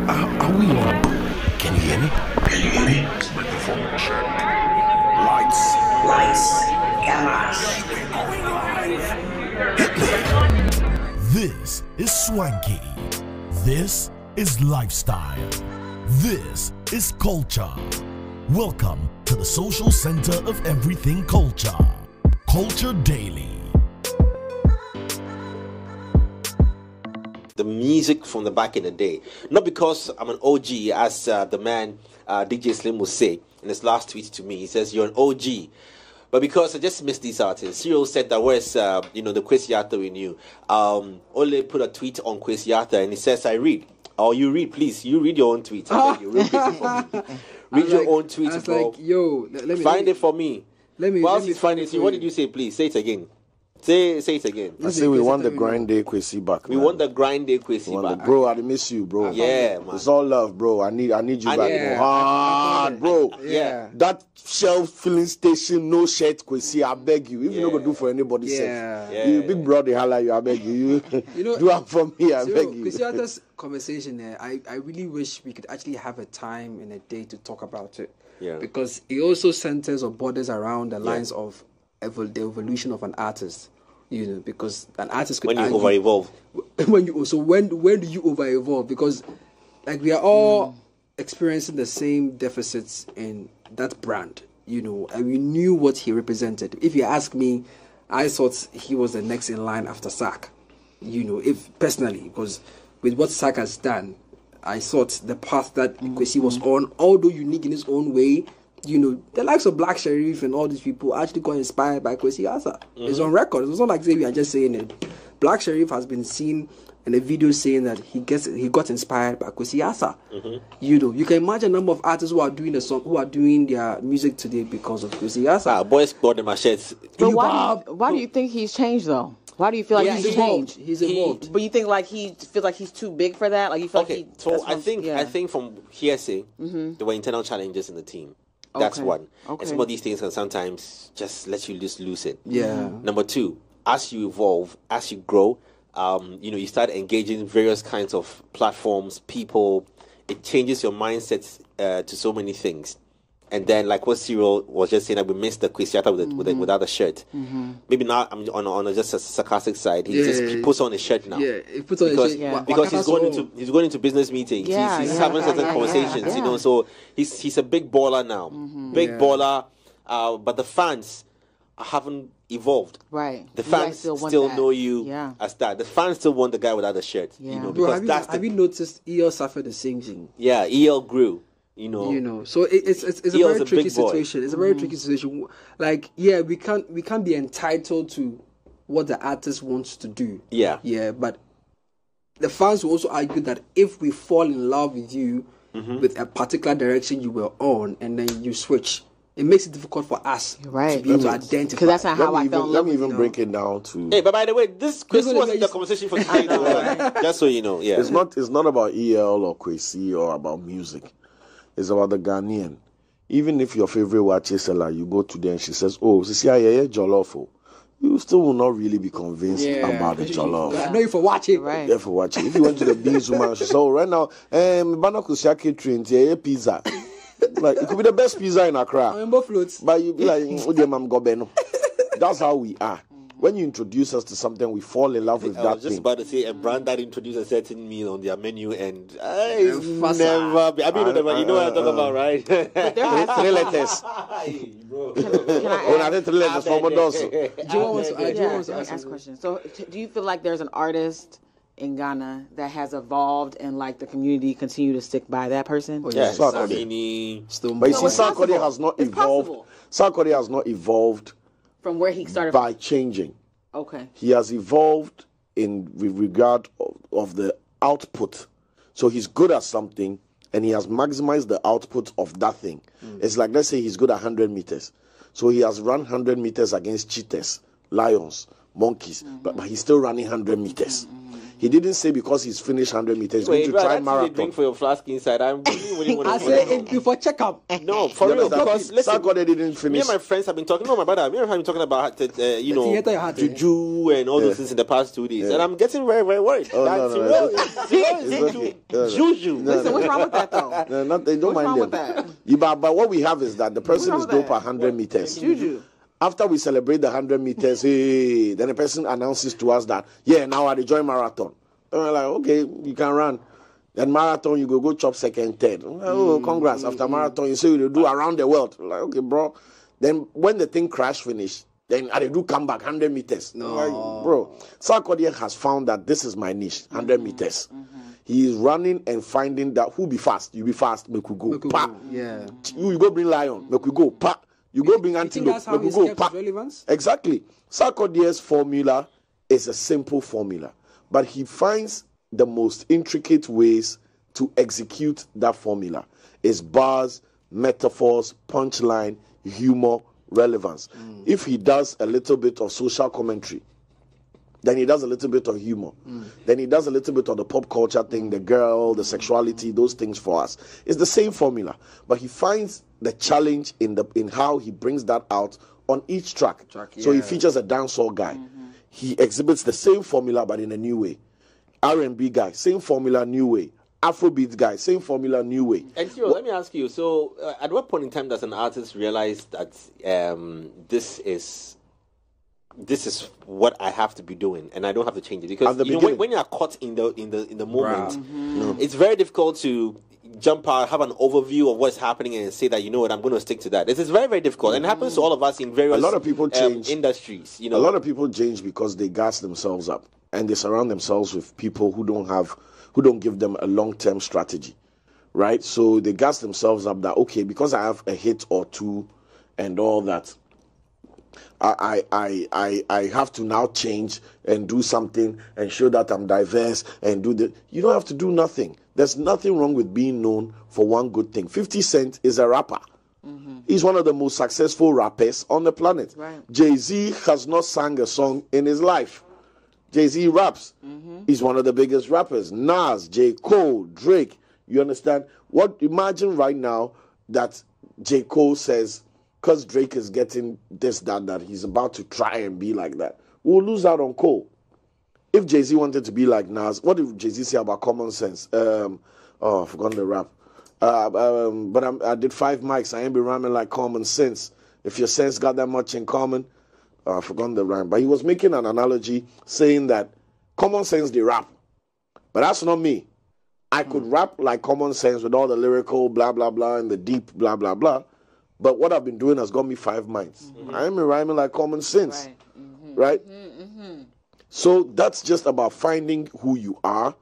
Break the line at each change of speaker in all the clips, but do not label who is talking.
Are we on? Can you hear me?
Can you hear me? Microphone check. Lights, cameras.
This is Swanky. This is lifestyle. This is culture. Welcome to the social center of everything culture. Culture Daily.
The music from the back in the day. Not because I'm an OG, as the man DJ Slim will say in his last tweet to me. He says, you're an OG. But because I just miss these artists. Cyril said that where's, the Kwesi Arthur we knew. Ole put a tweet on Kwesi Arthur and he says, I read. Oh, you read, please. You read your own tweet. I beg you. Read it for me. Read your own tweet, bro.
Let me
find it for me.
Whilst
he's finding it, what did you say, please? Say it again. Say it again.
I say we want the grind day Kwesi back.
We want the grind day Kwesi back.
Bro, I miss you, bro.
Yeah, man.
It's all love, bro. I need you back. Hard, bro.
Yeah.
That Shell filling station, no shirt Kwesi, I beg you. If you not gonna do for anybody, you big brother, holla you, I beg you. Do it for me, I beg you.
Kwesi Arthur's conversation there, I really wish we could actually have a time in a day to talk about it.
Yeah.
Because it also centers or borders around the lines of the evolution of an artist. Because an artist could
when you over-evolve.
When do you over-evolve? Because like we are all experiencing the same deficits in that brand, and we knew what he represented. If you ask me, I thought he was the next in line after Sark. If personally, because with what Sark has done, I thought the path that Kwesi was on, although unique in his own way, the likes of Black Sherif and all these people actually got inspired by Kwesi Arthur. It's on record. It's not like we are just saying it. Black Sherif has been seen in a video saying that he got inspired by Kwesi Arthur. You can imagine a number of artists who are doing their music today because of Kwesi Arthur.
Boys got the machetes.
But why do you think he's changed though? Why do you feel like he's changed?
He's evolved.
But you think like he feels like he's too big for that? Like you feel like
I think from hearsay, there were internal challenges in the team. That's one. Okay. And some of these things can sometimes just let you just lose it.
Yeah.
Number two, as you evolve, as you grow, you start engaging various kinds of platforms, people. It changes your mindset to so many things. And then, like what Cyril was just saying, that we missed the Kwesi Arthur without a shirt. Maybe now I'm on just a sarcastic side. He puts on a shirt now.
Yeah, he puts on a shirt
because he's going into business meetings. He's having certain conversations. So he's a big baller now, big baller. But the fans haven't evolved.
Right.
The fans still know you as that. The fans still want the guy without a shirt. Yeah.
Bro, have you noticed EL suffered the same thing?
Yeah, EL grew.
So it's a very tricky situation. It's a very tricky situation. Like, we can't be entitled to what the artist wants to do. Yeah, but the fans will also argue that if we fall in love with you with a particular direction you were on, and then you switch, it makes it difficult for us to be able to identify.
Because that's not how I felt.
Let me even break it down to.
Hey, but by the way, this wasn't the conversation for today. Just so you know,
it's not about EL or Kwesi or about music. It's about the Ghanaian. Even if your favorite watches seller, you go to them and she says, "Oh, jollof," you still will not really be convinced about the jollof.
I know you for watching,
right?
Yeah, for watching. If you went to the beans woman, she said, "Oh, right now, Banakusia catering, pizza." Like it could be the best pizza in Accra.
Rainbow floats.
But you be like, that's how we are. When you introduce us to something, we fall in love with that thing. I was
just about to say a brand that introduced a certain meal on their menu, and it's never been. I mean, you know what I'm talking about, right?
But there has
three letters.
Can I ask?
Three letters from Odoso.
Do you want to ask a question? So, do you feel like there's an artist in Ghana that has evolved and like the community continue to stick by that person?
Yes,
but you see, Sarkodie has not evolved. Sarkodie has not evolved.
From where he started
by changing.
Okay.
He has evolved with regard of the output. So he's good at something and he has maximized the output of that thing. It's like, let's say he's good at 100 meters. So he has run 100 meters against cheetahs, lions, monkeys, but he's still running 100 meters. He didn't say because he's finished 100 meters, he's going to try marathon.
Drink for your flask inside. I'm really want to.
I say before checkup.
No, for real. Because listen,
Sarkodie didn't finish.
me and my friends have been talking. No, my brother. Me and my friends have been talking about juju and all those things in the past 2 days, and I'm getting very, very worried. Juju.
Listen, what's wrong with that though?
No, they don't mind them.
That?
But what we have is that the person is dope 100 meters.
Juju.
After we celebrate the 100 meters, then the person announces to us that, now I join marathon. And we're like, okay, you can run. Then marathon, you go chop second, third. Oh, congrats. After marathon, you say you do around the world. Like, okay, bro. Then when the thing crash finish, then I do come back 100 meters. No. Like, bro, Sarkodie has found that this is my niche, 100 meters. He is running and finding that who be fast. You be fast, make we go. Pa.
Yeah.
You go bring lion, make we go. Pa. You go bring antelope.
That's how he kept relevance?
Exactly. Sarkodie's formula is a simple formula, but he finds the most intricate ways to execute that formula. It's bars, metaphors, punchline, humor, relevance. If he does a little bit of social commentary, then he does a little bit of humor. Then he does a little bit of the pop culture thing, the girl, the sexuality, those things for us. It's the same formula, but he finds the challenge in how he brings that out on each track. So he features a dancehall guy. He exhibits the same formula but in a new way. R&B guy, same formula, new way. Afrobeat guy, same formula, new way.
And Cyril, let me ask you. So, at what point in time does an artist realize that this is what I have to be doing, and I don't have to change it? Because when you are caught in the moment, it's very difficult to jump out, have an overview of what's happening, and say that, you know what, I'm going to stick to that. This is very, very difficult, and it happens to all of us in various
a lot of people change
industries.
A lot of people change because they gas themselves up, and they surround themselves with people who don't give them a long-term strategy, right? So they gas themselves up that, okay, because I have a hit or two and all that, I have to now change and do something and show that I'm diverse and do the. You don't have to do nothing. There's nothing wrong with being known for one good thing. 50 Cent is a rapper. He's one of the most successful rappers on the planet.
Right.
Jay-Z has not sang a song in his life. Jay-Z raps. He's one of the biggest rappers. Nas, J. Cole, Drake. You understand? Imagine right now that J. Cole says, because Drake is getting this, that he's about to try and be like that. We'll lose out on Cole. If Jay-Z wanted to be like Nas, what did Jay-Z say about Common Sense? I've forgotten the rap. But I did 5 mics. I ain't be rhyming like Common Sense. If your sense got that much in common, I've forgotten the rhyme. But he was making an analogy saying that Common Sense, they rap. But that's not me. I could rap like Common Sense with all the lyrical blah, blah, blah, and the deep blah, blah, blah. But what I've been doing has got me 5 mics. I ain't been rhyming like Common Sense. Right? So that's just about finding who you are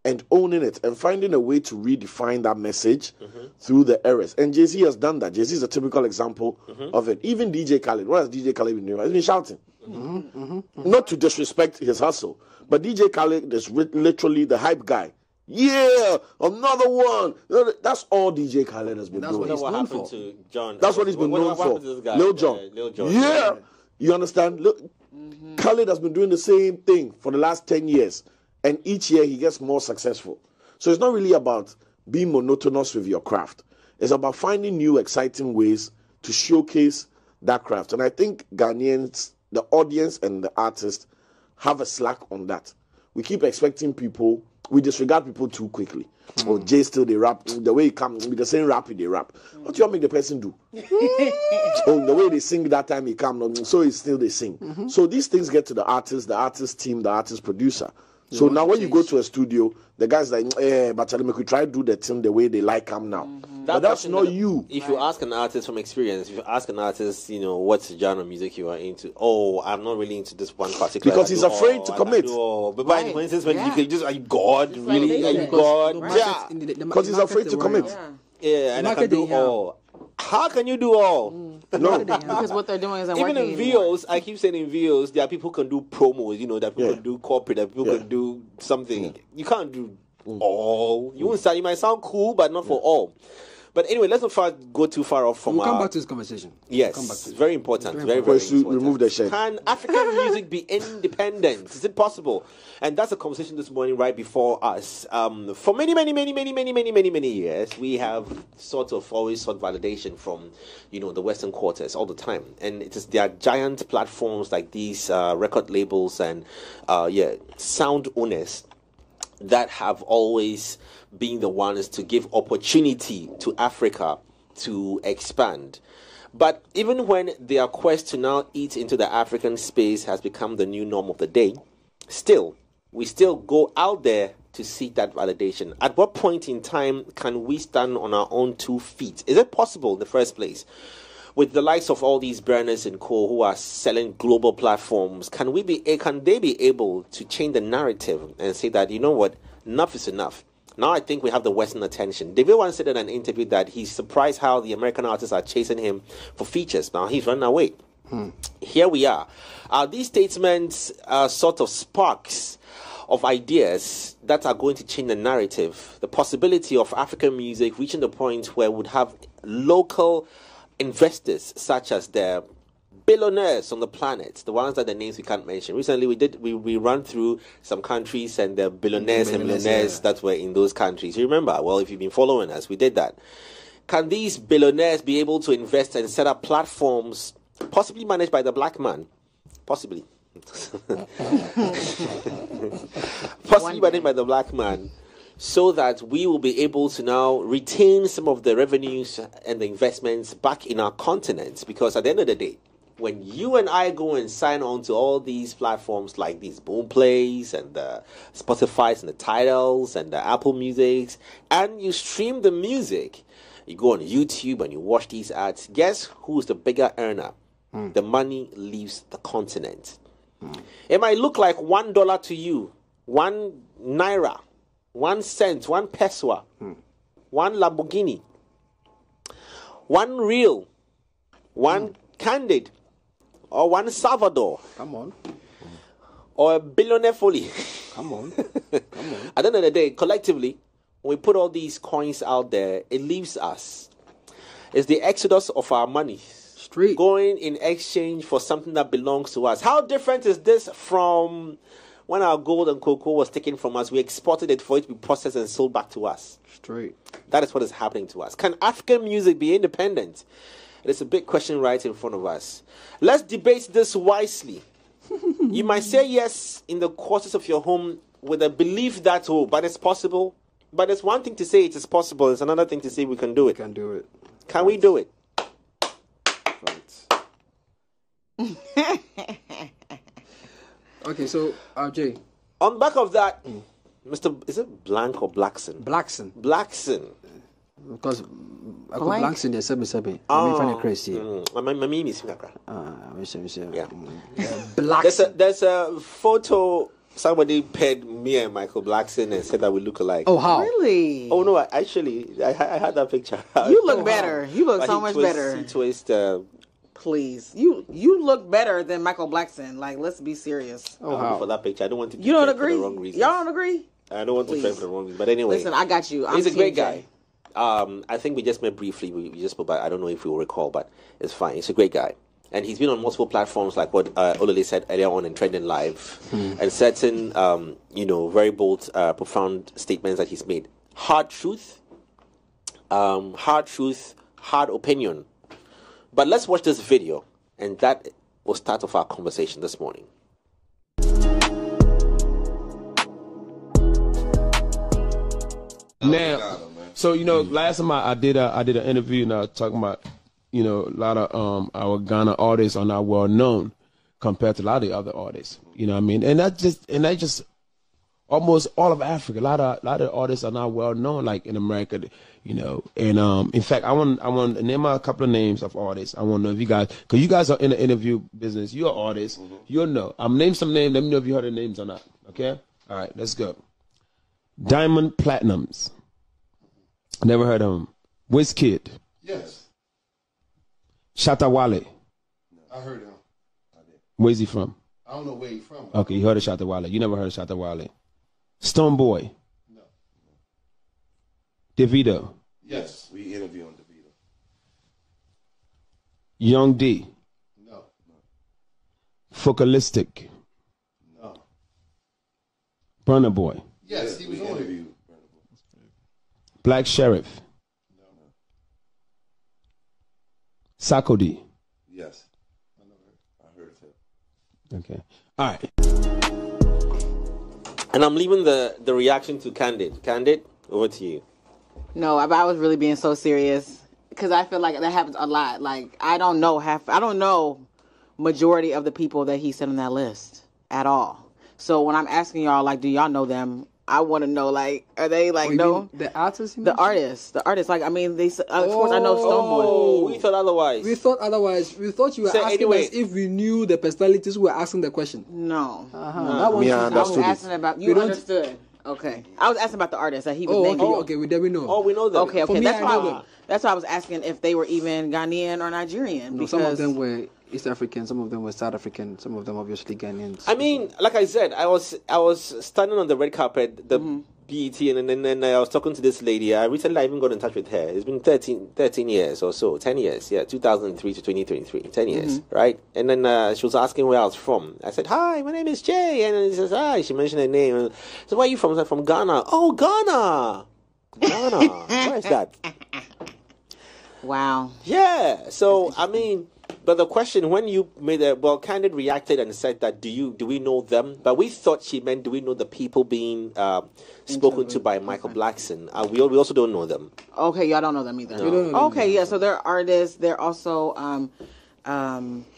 and owning it and finding a way to redefine that message through the eras. And Jay-Z has done that. Jay-Z is a typical example of it. Even DJ Khaled. What has DJ Khaled been doing? He's been shouting. Not to disrespect his hustle, but DJ Khaled is literally the hype guy. Yeah, another one. That's all DJ Khaled has been doing.
That's what happened to John.
That's what he's been known for. Lil Jon. Yeah. You understand? Look, Khaled has been doing the same thing for the last 10 years. And each year he gets more successful. So it's not really about being monotonous with your craft. It's about finding new, exciting ways to showcase that craft. And I think Ghanaians, the audience and the artists, have a slack on that. We keep expecting people. We disregard people too quickly. Or Jay still they rap the way he comes with the same rap they rap. What do you make the person do? Oh, the way they sing that time he comes, so it's still they sing. So these things get to the artist team, the artist producer. So now when you go to a studio, the guy's like, but we try to do the thing the way they like him now. But that's not you.
If you ask an artist from experience, if you ask an artist, what's the genre of music you are into? Oh, I'm not really into this one particular.
Because he's afraid to commit.
But by for instance, when you just, are you God?
Just
really?
Like
are you God?
Yeah. Because he's afraid to commit.
Yeah, and I can do all. How can you do all?
No.
Because what they're doing isn't
even
working
in VOs, I keep saying in VOs, there are people who can do promos, that people can do corporate, that people can do something. You can't do all. You might sound cool, but not for all. But anyway, let's not go too far off from
We'll come back to this conversation.
Yes,
We'll come back to
very important. Very
First,
important.
remove the shirt.
Can African music be independent? Is it possible? And that's a conversation this morning right before us. For many years, we have sort of always sought validation from, the Western quarters all the time. And it is their giant platforms like these record labels and, sound owners that have always been the ones to give opportunity to Africa to expand. But even when their quest to now eat into the African space has become the new norm of the day, we still go out there to seek that validation. At what point in time can we stand on our own 2 feet? Is it possible in the first place? With the likes of all these burners and co who are selling global platforms, can they be able to change the narrative and say that, you know what, enough is enough? Now I think we have the Western attention. David once said in an interview that he's surprised how the American artists are chasing him for features. Now he's running away. Here we are. These statements are sort of sparks of ideas that are going to change the narrative. The possibility of African music reaching the point where we would have local investors such as the billionaires on the planet, the ones that the names we can't mention. Recently we ran through some countries and the billionaires and millionaires that were in those countries. You remember? Well, if you've been following us, we did that. Can these billionaires be able to invest and set up platforms possibly managed by the black man? Possibly. Possibly managed by the black man, so that we will be able to now retain some of the revenues and the investments back in our continent. Because at the end of the day, when you and I go and sign on to all these platforms like these Boomplays and the Spotifys and the Tidals and the Apple Musics, and you stream the music, you go on YouTube and you watch these ads, guess who's the bigger earner? The money leaves the continent. It might look like $1 to you, 1 naira, 1 cent, 1 peso, 1 Lamborghini, 1 real, 1 Candid, or 1 Salvador.
Come on.
Or a billionaire fully.
Come on.
At the end of the day, collectively, when we put all these coins out there, it leaves us. It's the exodus of our money.
Straight.
Going in exchange for something that belongs to us. How different is this from when our gold and cocoa was taken from us? We exported it for it to be processed and sold back to us.
Straight.
That is what is happening to us. Can African music be independent? It's a big question right in front of us. Let's debate this wisely. You might say yes in the quarters of your home with a belief that, but it's possible. But it's one thing to say it is possible. It's another thing to say we can do it.
Can do it.
Can we do it?
Okay, so Jay.
On the back of that, is it Blank or Blackson? Blackson.
Because I could Blackson there 7. I mean, find crazy.
My meme is
Yeah.
Blackson. There's a photo. Somebody paired me and Michael Blackson and said that we look alike.
Oh, how?
Really?
Oh no! Actually, I had that picture.
You look better. You look so much better.
He twist.
Please, you look better than Michael Blackson. Like, let's be serious.
For that picture, I don't want to.
You don't agree?
For the wrong reasons.
Y'all don't agree?
I don't want to trend for the wrong reasons. But anyway,
listen, I got you.
He's a great guy. I think we just met briefly. We just spoke about. I don't know if you will recall, but it's fine. He's a great guy, and he's been on multiple platforms, like what Olele said earlier on in Trending Live, and certain, very bold, profound statements that he's made. Hard truth, hard opinion. But let's watch this video, and that will start off our conversation this morning.
Now, so last time I did an interview, and I was talking about a lot of our Ghana artists are not well known compared to a lot of the other artists. You know what I mean? And that just almost all of Africa. A lot of artists are not well known, like in America. And in fact, I want to name a couple of names of artists. I want to know if you guys, because you guys are in the interview business, you're artists, you'll know. I'm name some names. Let me know if you heard the names or not. Okay, all right, let's go. Diamond Platnumz. Never heard of him. Wizkid.
Yes.
Shatta Wale.
I heard him.
Where's he from?
I don't know where he's from.
Okay, you heard of Shatta Wale. You never heard of Shatta Wale. Stone Boy.
No.
Davido.
Yes, we interviewed him.
Young D.
No.
Focalistic.
No.
Burna Boy.
Yes, he was on here.
Black Sheriff. Sarkodie.
Yes. I heard him.
Okay. All right.
And I'm leaving the reaction to Candid. Candid, over to you.
No, I was really being so serious because I feel like that happens a lot. Like I don't know majority of the people that he said on that list at all. So when I'm asking y'all, like, do y'all know them? I want to know, like, are they like no
the artists?
The artists. Like, I mean, they. Of course, I know Stonebwoy.
Oh, we thought otherwise.
We thought you were
So
asking
anyway-
us if we knew the personalities who were asking the question.
No,
That one
Me, I
I was
understood it.
asking about. You understood? Okay, I was asking about the artists that he was
Oh,
naming.
okay. We then we know.
Oh, we know them.
Okay.
For me,
That's
I
why.
know them.
That's why I was asking if they were even Ghanaian or Nigerian.
No,
Because
some of them were East African, some of them were South African, some of them obviously Ghanaians.
I mean, like I said, I was standing on the red carpet, the BET, and then I was talking to this lady. I recently even got in touch with her. It's been 13 years or so, 10 years. Yeah, 2003 to 2023, 10 years, right? And then she was asking where I was from. I said, hi, my name is Jay. And then she says, hi. She mentioned her name. So where are you from? I said, from Ghana. Oh, Ghana. Where is that?
wow.
Yeah. So, I mean, but the question, when you made Candid reacted and said that, do we know them? But we thought she meant, do we know the people being spoken to by Michael Blackson? We also don't know them.
Okay, y'all don't know them either.
No.
Okay, yeah. So they're artists. They're also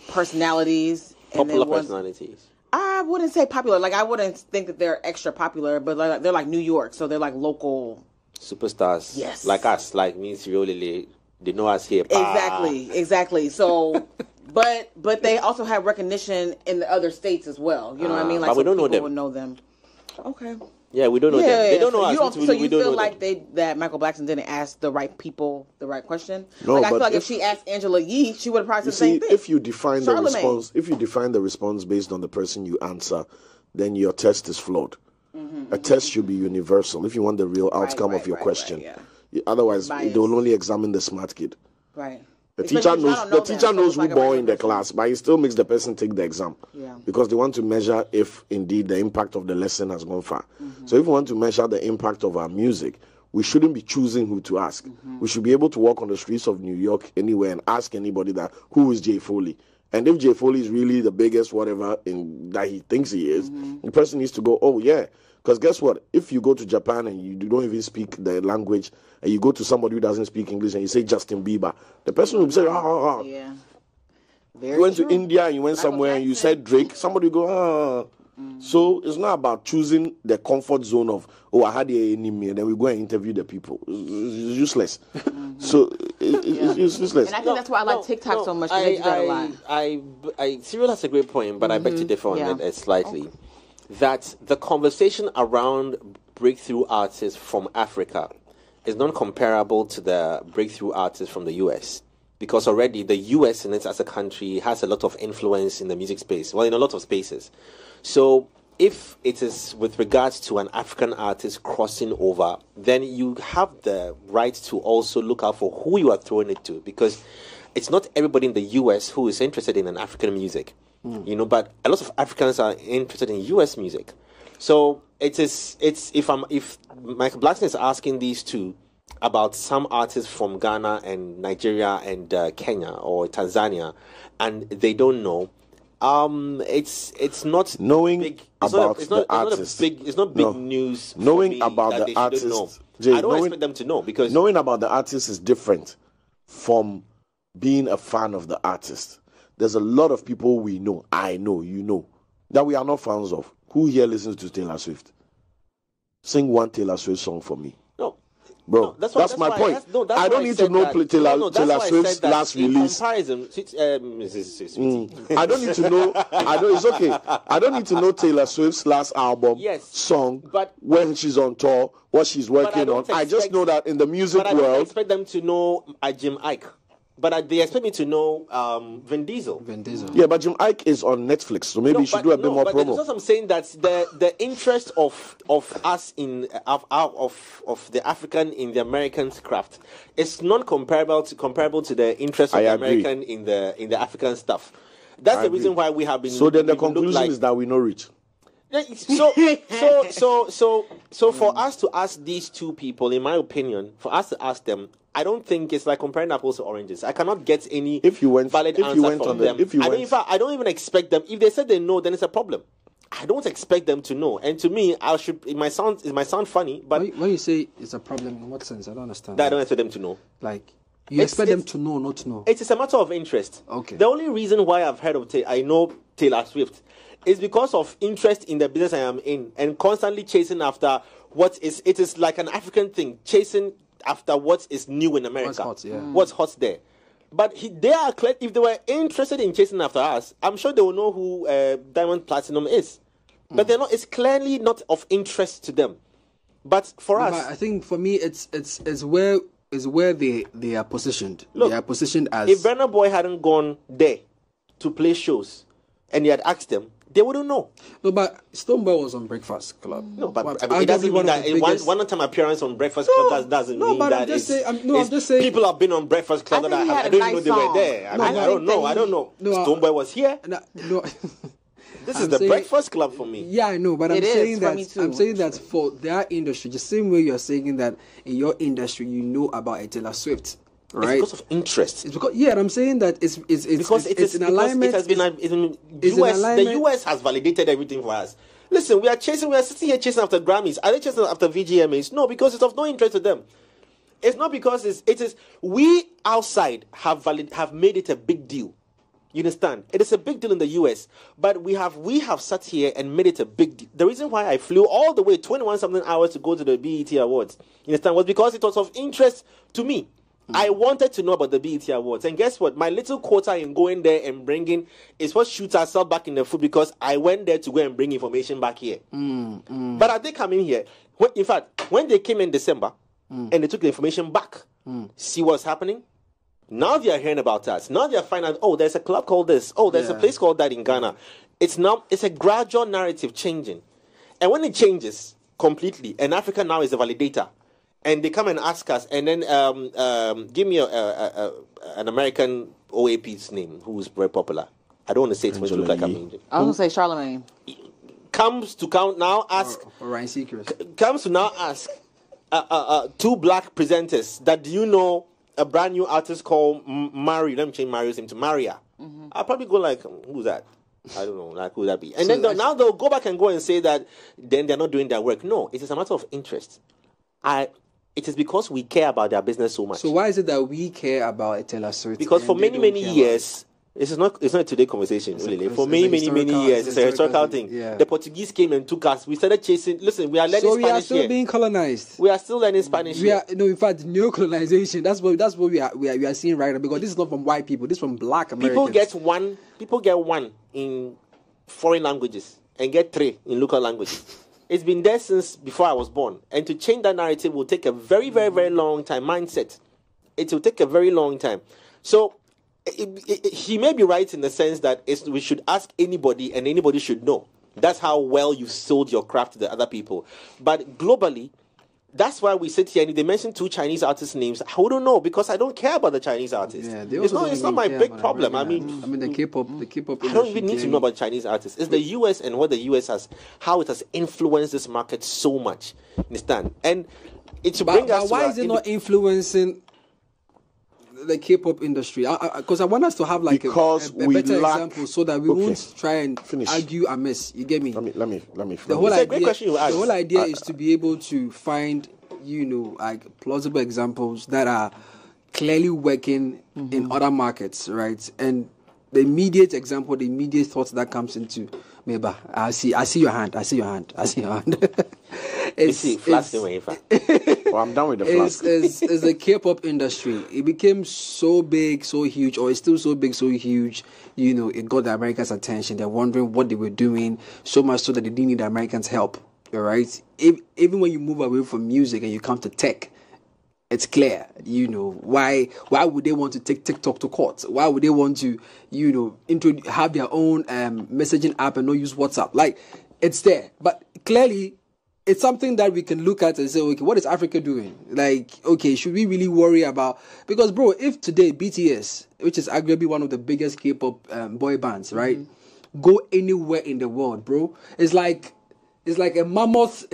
personalities. and
Popular
then ones-
personalities.
I wouldn't say popular. Like I wouldn't think that they're extra popular, but they're like New York, so they're like local.
Superstars.
Yes.
Like us, like me, Sierra Leone. They know us here.
Exactly. So, but they also have recognition in the other states as well. You know what I mean? Like
but we
so
don't know
people
them.
would know them. Okay.
Yeah, we don't know them. They don't know us.
So
we
you
don't
feel
know
like
them.
that Michael Blackson didn't ask the right people the right question?
No,
like I feel
but
like if she asked Angela Yee, she would have probably
You
said the
see,
same thing.
if you define the
Charlemagne.
response, based on the person you answer, then your test is flawed. A test should be universal if you want the real outcome of your question. Otherwise,
Bias.
they will only examine the smart kid.
Right.
The
Especially
teacher
if I
knows.
don't
The
know
teacher
them, so
knows
it's
who
like a
born
regular
in the
person.
class, but he still makes the person take the exam.
Yeah.
Because they want to measure if indeed the impact of the lesson has gone far. So if we want to measure the impact of our music, we shouldn't be choosing who to ask. We should be able to walk on the streets of New York anywhere and ask anybody that who is Jay Foley. And if Jay Foley is really the biggest whatever in that he thinks he is, the person needs to go, oh yeah. Because guess what? If you go to Japan and you don't even speak the language, and you go to somebody who doesn't speak English and you say Justin Bieber, the person will say,
Yeah. Very
You went
true.
to India and you went
Michael
somewhere and you
Jackson.
said Drake, somebody will go, So it's not about choosing the comfort zone of, I had the enemy, and then we go and interview the people. It's useless. So it's useless.
And I think that's why I like TikTok so much, because they do that a lot.
Cyril has a great point, but I beg to differ on
Yeah.
it slightly. That the conversation around breakthrough artists from Africa is not comparable to the breakthrough artists from the US. Because already the US in it as a country has a lot of influence in the music space, well, in a lot of spaces. So if it is with regards to an African artist crossing over, then you have the right to also look out for who you are throwing it to, because it's not everybody in the US who is interested in an African music, but a lot of Africans are interested in US music. So if Michael Blackson is asking these two about some artists from Ghana and Nigeria and Kenya or Tanzania, and they don't know, it's not
Knowing
big,
about
it's
the
not
artist.
It's not big
No.
news. for
Knowing
me
about
that
the
they shouldn't know.
artist, Jay,
I don't
knowing-
expect them to know, because
Knowing about the artist is different from being a fan of the artist. There's a lot of people we know, I know, you know, that we are not fans of. Who here listens to Taylor Swift? Sing one Taylor Swift song for me.
no.
Bro,
No,
that's
why-
my point.
that's why
I don't need to
said
know
that.
Taylor
No, that's why I
Swift's
said that
last
in
release.
comparison,
I don't need to know. It's okay. I don't need to know Taylor Swift's last album,
Yes,
song,
but-
when she's on tour, what she's working on.
don't
I just
expect-
know that in the music
but I don't
world,
expect them to know Jim Ike. But they expect me to know Vin Diesel.
Vin Diesel.
Yeah, but Jim Ike is on Netflix, so maybe you should do a bit more
but
promo.
that's what I'm saying, that the interest of us in of the African in the American craft is not comparable to the interest of
I
the
agree.
American in the African stuff. That's
I
the reason
agree.
why we have been.
So then the
we've been looked
conclusion
like-
is that we know rich.
Yeah, so for us to ask these two people, in my opinion, for us to ask them, I don't think it's like comparing apples to oranges. I cannot get any
If you went-
valid
if you
answer
went
from
on the-
them.
if you
I don't,
went-
in fact, I don't even expect them. If they said they know, then it's a problem. I don't expect them to know. And to me, it might sound funny, but
When you say it's a problem, in what sense? I don't understand.
that I don't expect them to know.
Like, you expect them to know, not to know.
It is a matter of interest.
Okay.
The only reason why I've heard of I know Taylor Swift is because of interest in the business I am in and constantly chasing after it is like an African thing, chasing after what is new in America.
What's hot, yeah.
What's hot there. But they are if they were interested in chasing after us, I'm sure they will know who Diamond Platinum is. But they're not. It's clearly not of interest to them. But for us,
But I think for me, it's where they are positioned.
Look,
they are positioned as.
if Burna Boy hadn't gone there to play shows and he had asked them, they wouldn't know.
No, but Stonebwoy was on Breakfast Club.
No, but I mean,
arguably
it doesn't mean
one of
that
the biggest-
one-time appearance on Breakfast Club doesn't
no,
mean
but
that
I'm just
it's-
saying- I'm
it's
just saying-
people have been on Breakfast Club
I
that
think he had
I
a
don't
nice
even know they were
song.
there. I
No,
mean,
I
I don't
think
know.
that
I don't know.
No,
Stonebwoy was here.
No.
This
I'm
is the
saying-
Breakfast Club for me.
Yeah, I know, but
It
I'm
is
saying
for me
that
too.
for their industry, the same way you're saying that in your industry you know about a Taylor Swift,
It's
right?
because of interest.
It's because and I'm saying that it's
Because
it's in alignment.
It has been
it's in
the
alignment.
US has validated everything for us. Listen, we are sitting here chasing after Grammys. Are they chasing after VGMAs? No, because it's of no interest to them. It's not because it is we outside have made it a big deal. You understand? It is a big deal in the US, but we have sat here and made it a big deal. The reason why I flew all the way 21 something hours to go to the BET Awards, you understand, was because it was of interest to me. I wanted to know about the BET Awards, and guess what? My little quota in going there and bringing is what shoots ourselves back in the foot, because I went there to go and bring information back here. But are they coming here? In fact, when they came in December and they took the information back, see what's happening? Now they are hearing about us. Now they are finding out, oh, there's a club called this. Oh, there's a place called that in Ghana. It's a gradual narrative changing. And when it changes completely, and Africa now is a validator, and they come and ask us, and then give me an American OAP's name who's very popular. I don't want to say it to look like I'm Indian.
I was gonna say Charlemagne.
Comes to count now, ask
or Ryan Seacrest.
comes to now ask two black presenters that do you know a brand new artist called Mario. Let me change Mario's name to Maria. I'll probably go like, who's that? I don't know, like who would that be? And then now they'll go back and go and say that then they're not doing their work. No, it is a matter of interest. It is because we care about their business so much.
So why is it that we care about a Taylor Swift?
Because
and
for
they
many
don't care
years, it's not a today conversation, really. For many years, it's a historical thing.
Yeah.
The Portuguese came and took us. We started chasing. Listen, we are learning
So we are
Spanish
still
here.
being colonized.
We are still learning Spanish
We
here.
are in fact neo-colonization. That's what we are seeing right now, because this is not from white people. This is from black Americans.
People get one in foreign languages and get three in local languages. It's been there since before I was born. And to change that narrative will take a very, very, very long time. Mindset. It will take a very long time. So he may be right in the sense that we should ask anybody and anybody should know. That's how well you sold your craft to the other people. But globally, that's why we sit here and they mention two Chinese artists' names. I wouldn't know because I don't care about the Chinese artists.
Yeah, they
it's
also
not
don't
my
even
big
care
problem.
about
I mean,
the K-pop.
I don't even need to know about Chinese artists. It's the US and what the US has, how it has influenced this market so much. Understand? And it should bring us.
But why is it not influencing the K-pop industry? Because I want us to have like a
we
better
lack-
example so that we won't try and argue amiss. You get me?
Let me
The whole
It's a great
idea,
question you
the
asked.
whole idea is to be able to find, like plausible examples that are clearly working in other markets, right? And the immediate example, the immediate thought that comes into Meba, I see your hand.
Well, I'm done with the flask.
Is the K-pop industry. It became so big, so huge, or it's still so big, so huge. It got the Americans' attention. They're wondering what they were doing, so much so that they didn't need the Americans' help. All right. Even when you move away from music and you come to tech, it's clear, why would they want to take TikTok to court? Why would they want to, have their own messaging app and not use WhatsApp? Like, it's there. But clearly, it's something that we can look at and say, okay, what is Africa doing? Like, okay, should we really worry about... Because, bro, if today BTS, which is arguably one of the biggest K-pop boy bands, right, go anywhere in the world, bro, it's like a mammoth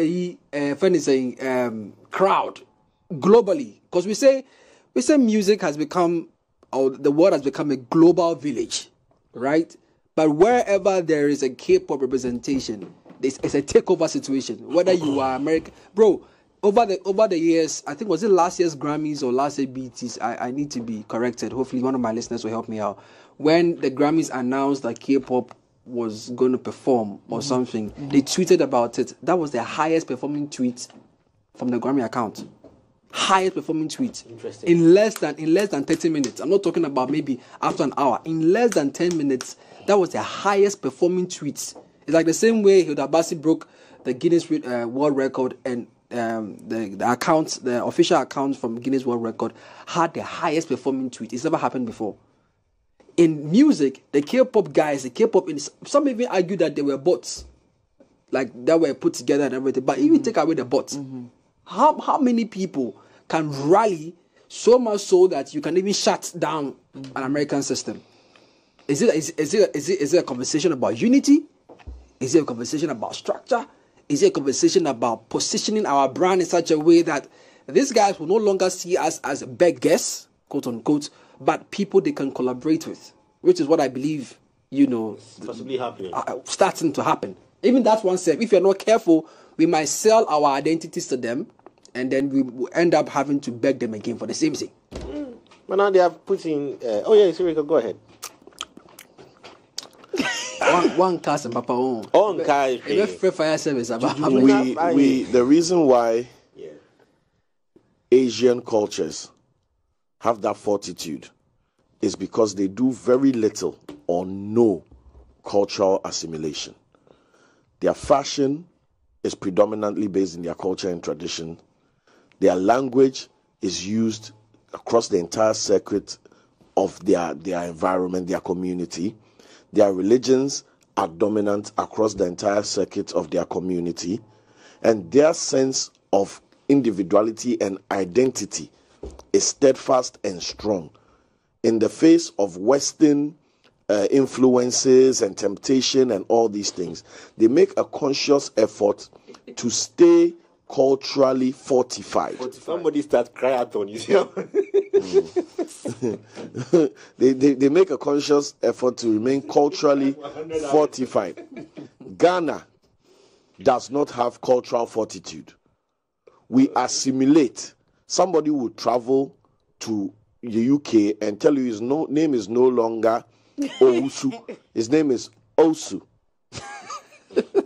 crowd globally, because we say music has become, or the world has become, a global village, right? But wherever there is a K-pop representation, it's a takeover situation. Whether you are American, bro, over the years, I think, was it last year's Grammys or last year's BETs? I need to be corrected. Hopefully, one of my listeners will help me out. When the Grammys announced that K-pop was going to perform or something, they tweeted about it. That was their highest performing tweet from the Grammy account. Highest performing tweet.
Interesting.
In less than 30 minutes. I'm not talking about maybe after an hour. In less than 10 minutes, that was their highest performing tweet. It's like the same way Hilda Bassi broke the Guinness World Record, and the official account from Guinness World Record had the highest performing tweet. It's never happened before. In music, the K-pop guys, some even argue that they were bots, like that were put together and everything. But even take away the bots, how many people can rally so much so that you can even shut down an American system? Is it a conversation about unity? Is it a conversation about structure? Is it a conversation about positioning our brand in such a way that these guys will no longer see us as beggars, quote unquote, but people they can collaborate with, which is what I believe,
possibly happening.
Starting to happen. Even that's one step. If you're not careful, we might sell our identities to them, and then we will end up having to beg them again for the same thing.
But now they have put in... Sirika, go ahead.
one cast and Papa on. Free fire service about
the reason why Asian cultures have that fortitude is because they do very little or no cultural assimilation. Their fashion is predominantly based in their culture and tradition. Their language is used across the entire circuit of their environment, their community. Their religions are dominant across the entire circuit of their community. And their sense of individuality and identity is steadfast and strong. In the face of Western influences and temptation and all these things, they make a conscious effort to stay culturally fortified.
Somebody start triathlon, you see?
They make a conscious effort to remain culturally fortified. Ghana does not have cultural fortitude. We assimilate. Somebody would travel to the UK and tell you his name is no longer Owusu. His name is Osu.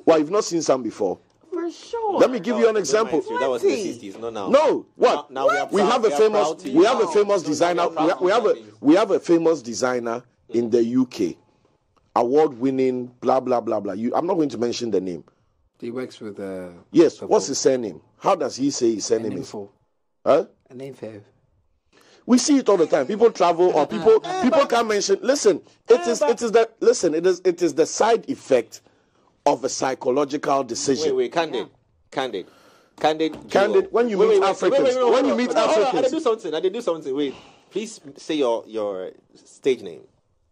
Well, you've not seen some before.
For sure.
Let me give you an example.
That was in the 60s, not now.
No, what?
Now
we have a famous designer. We have a famous designer in the UK, award-winning, blah blah blah blah. I'm not going to mention the name.
He works with
yes. What's his surname? How does he say his surname is? Huh?
A name fair.
We see it all the time. People travel or people can't mention. Listen, it is the side effect of a psychological decision.
Wait, Candid.
When you meet Africans,
I did do something. Wait, please say your stage name.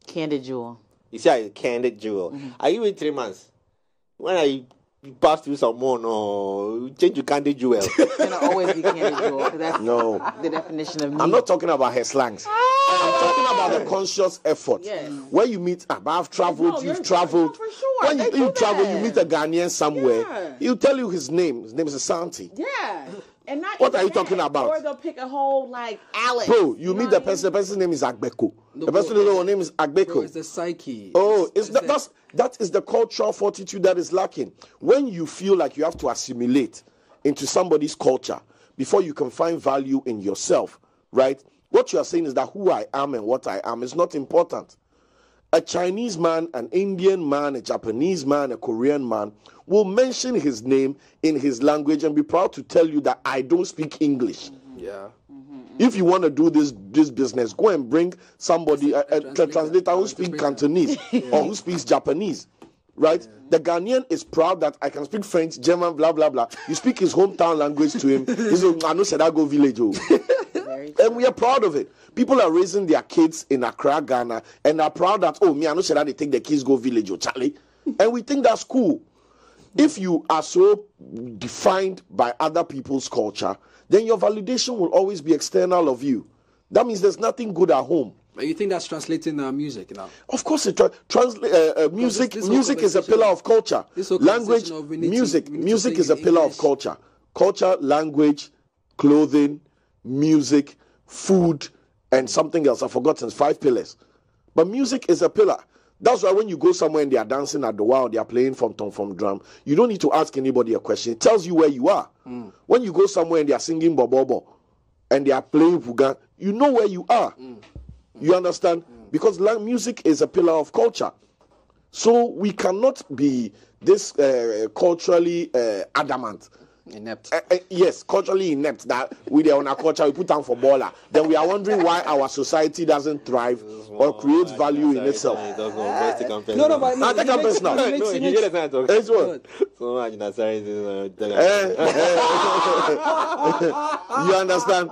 Candid Jewel.
You see, Candid Jewel. Are you in 3 months? When I pass through someone or change to Candid Jewel?
It's gonna always be Candid Jewel because that's the definition of me.
I'm not talking about her slangs. I'm talking about the conscious effort.
Yes.
When you meet, I've traveled, you've traveled.
For sure.
When you travel, you meet a Ghanaian somewhere. He'll tell you his name. His name is Asante.
Yeah. And not
what are you talking about?
Or they'll pick a whole Alex.
Bro, you meet the person. The person's name is Agbeko. The person's name is Agbeko.
Bro, it's the psyche.
Oh, that is the cultural fortitude that is lacking. When you feel like you have to assimilate into somebody's culture before you can find value in yourself, right? What you are saying is that who I am and what I am is not important. A Chinese man, an Indian man, a Japanese man, a Korean man will mention his name in his language and be proud to tell you that I don't speak English.
Yeah.
If you want to do this business, go and bring somebody, a translator who speaks Cantonese or who speaks Japanese, right? Yeah. The Ghanaian is proud that I can speak French, German, blah, blah, blah. You speak his hometown language to him. He's like, I know Sedago village. And we are proud of it. People are raising their kids in Accra, Ghana, and are proud that, oh, me, I know Sedago, they take the kids go village, Charlie. And we think that's cool. If you are so defined by other people's culture, then your validation will always be external of you. That means there's nothing good at home.
But you think that's translating music now?
Of course, music. Music is a pillar of culture. Language, music is a pillar of culture. Culture, language, clothing, music, food, and something else. I've forgotten. 5 pillars. But music is a pillar. That's why when you go somewhere and they are dancing at the wall, they are playing from drum, you don't need to ask anybody a question. It tells you where you are. When you go somewhere and they are singing bobobo and they are playing puga, you know where you are. You understand? Because music is a pillar of culture. So we cannot be this culturally adamant.
Inept.
Yes, culturally inept. That we are on our culture, we put down for baller. Then we are wondering why our society doesn't thrive or create value in itself.
No,
but
I take a personal.
No, you get it.
It's what?
So much
you understand?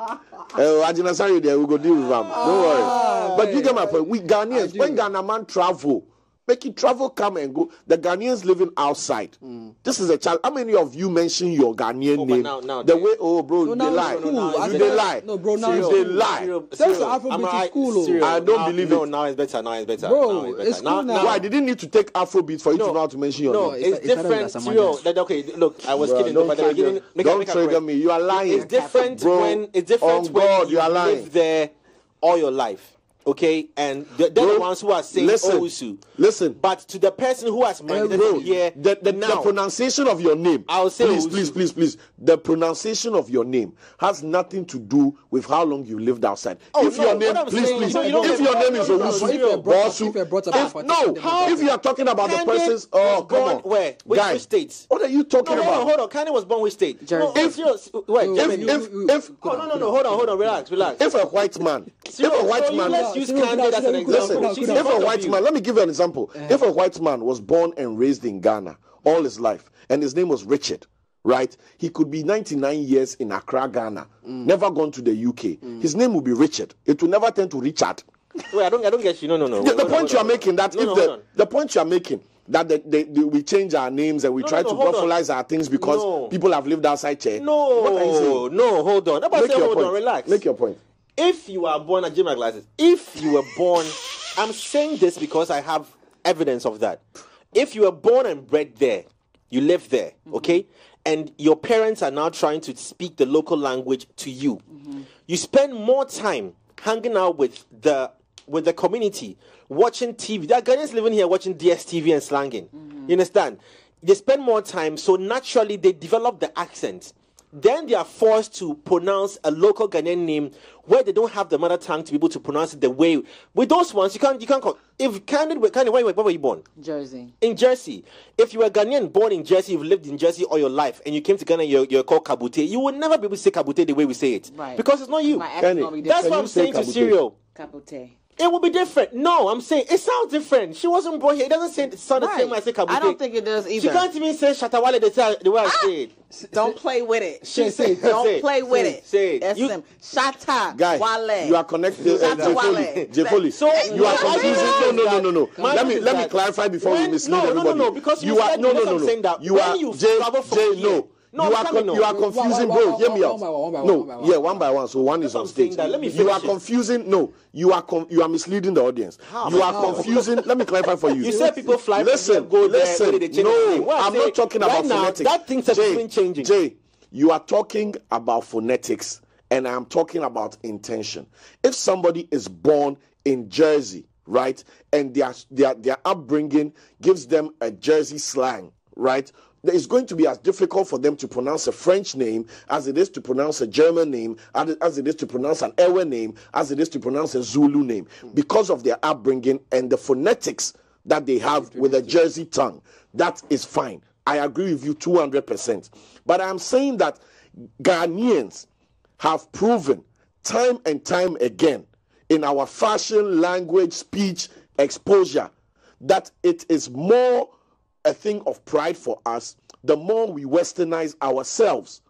Ajinasari there, we go deal with them. Don't worry. But you get my point. We Ghanaians, when Ghana man travel, make it travel, come and go. The Ghanaians living outside. This is a child. How many of you mention your Ghanaian name?
Now,
the way, bro, you lie. You they lie.
No, bro, now
they lie.
That's Afrobeat school.
I don't believe it.
No, now it's better.
Bro, it's cool now.
Why? They didn't need to take Afrobeat for you to know how to mention your name.
It's different. Okay, look, I was kidding.
Don't trigger me. You are lying.
It's different when you live there all your life. Okay, and they're the ones who are saying Owusu.
Listen.
But to the person who has migrated here,
the pronunciation of your name.
I'll say
please. The pronunciation of your name has nothing to do with how long you lived outside. If your name is Owusu, if you are talking about the person's, come on,
where? Which states?
What are you talking about?
Hold on. Kanye was born which state?
Jersey.
Hold on, relax.
If a white man,
Use Kanye as an example.
Listen, if a white man, let me give you an example. If a white man was born and raised in Ghana all his life, and his name was Richard, right? He could be 99 years in Accra, Ghana, never gone to the UK. His name will be Richard. It will never turn to Richard.
Wait, I don't get you. No.
The point you are making that the point you are making that we change our names and we try to buffalize our things because people have lived outside here.
No, hold on. Relax.
Make your point.
If you are born at Jimmy Glasses, if you were born, I'm saying this because I have evidence of that. If you were born and bred there, you live there, okay, and your parents are now trying to speak the local language to you, you spend more time hanging out with the community, watching TV. There are Ghanaians living here watching DSTV and slanging. You understand? They spend more time, so naturally they develop the accent. Then they are forced to pronounce a local Ghanaian name where they don't have the mother tongue to be able to pronounce it the way. With those ones, you can't call. If Kanye, where were you born?
Jersey.
In Jersey. If you were Ghanaian born in Jersey, you've lived in Jersey all your life, and you came to Ghana, you're called Kabute, you would never be able to say Kabute the way we say it.
Right.
Because it's not you. That's what I'm saying to Serial.
Kabute.
It will be different. No, I'm saying it sounds different. She wasn't born here. It doesn't sound the same way I say Kabute.
I don't think it does either.
She can't even say Shatawale the way I say it.
Don't play with it.
Don't
play with it.
Say it.
That's them. Shata Wale.
You are connected. Jefoli.
So
you are confusing. No. Let me clarify before we mislead everybody.
No. Because
you are
saying that
you are Jay. You are confusing, bro. Hear me out. One by one. So one is on stage. You are confusing. No, you are misleading the audience. You are confusing. Let me clarify for you.
You said people fly.
Listen. No, I'm not talking about phonetics.
That thing has been changing.
Jay, you are talking about phonetics, and I'm talking about intention. If somebody is born in Jersey, right, and their upbringing gives them a Jersey slang, right? It's going to be as difficult for them to pronounce a French name as it is to pronounce a German name, as it is to pronounce an Ewe name, as it is to pronounce a Zulu name, because of their upbringing and the phonetics that they have with a Jersey tongue. That is fine. I agree with you 200%. But I'm saying that Ghanaians have proven time and time again in our fashion, language, speech, exposure that it is more a thing of pride for us the more we westernize ourselves.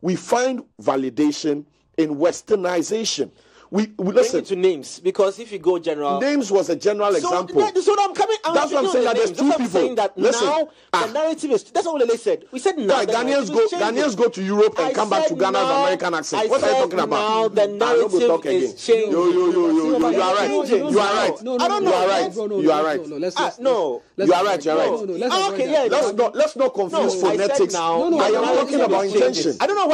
We find validation in westernization. We listen
to names, because if you go general,
names was a general example.
So I'm coming.
That's what I'm saying. That there's two people.
Saying that
listen,
now the narrative is. That's what Lele said. We said now.
Ghanaians go to Europe and come back to Ghana's American accent. What are you talking about?
Now the narrative is changing.
Yo. You are right. You are right.
I don't know.
You are right. You are right.
No.
You are right. You are right.
Okay. Yeah.
Let's not confuse phonetics. I am talking about intention.
I don't know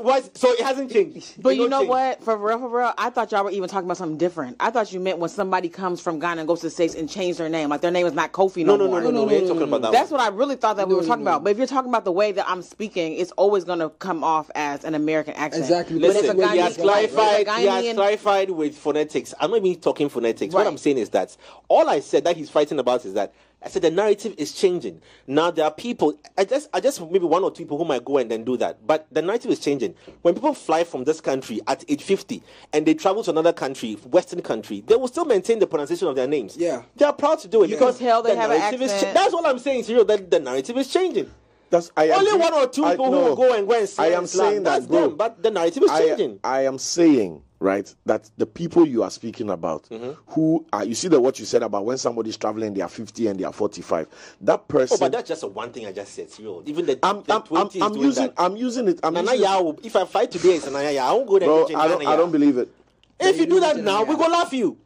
why. So it hasn't changed.
But you know what? For real, I thought y'all were even talking about something different. I thought you meant when somebody comes from Ghana and goes to the States and change their name, like their name is not Kofi no more.
No, we ain't talking about that.
That's what I really thought that we were talking about. But if you're talking about the way that I'm speaking, it's always going to come off as an American accent.
Exactly.
Listen, he has clarified with phonetics. I'm not even talking phonetics. Right. What I'm saying is that all I said that he's fighting about is that I said the narrative is changing. Now there are people, I just maybe one or two people who might go and then do that. But the narrative is changing. When people fly from this country at age 50 and they travel to another country, Western country, they will still maintain the pronunciation of their names.
Yeah.
They are proud to do it because
they have an
accent. That's all I'm saying, Cyril, that the narrative is changing. Only one or two people who will go and say
I am saying
that's them, but the narrative is changing.
I am saying, right, that the people you are speaking about, who are, you see what you said about when somebody's traveling, they are 50 and they are 45. That person.
Oh, but that's just one thing I just said, Cyril. Even the
I'm
20s
I'm using it.
If I fight today, it's Naya. I won't go there.
Bro, I don't believe it.
If you do that now, we go laugh you.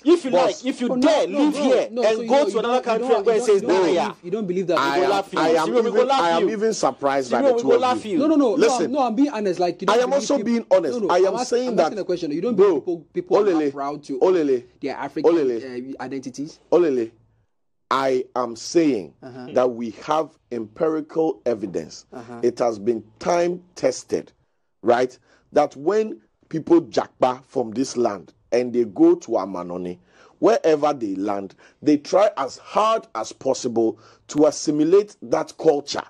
If you like, if you dare live here and go to another country and go and say Naya,
you don't believe that.
I am even surprised by the two of you.
No.
Listen,
I'm being honest. Like
I am also being honest. I am saying that.
I'm asking a question. You don't believe people are proud to their African identities.
Olele, I am saying that we have empirical evidence. It has been time tested, right? That when people jackpot from this land and they go to Amanoni, wherever they land, they try as hard as possible to assimilate that culture,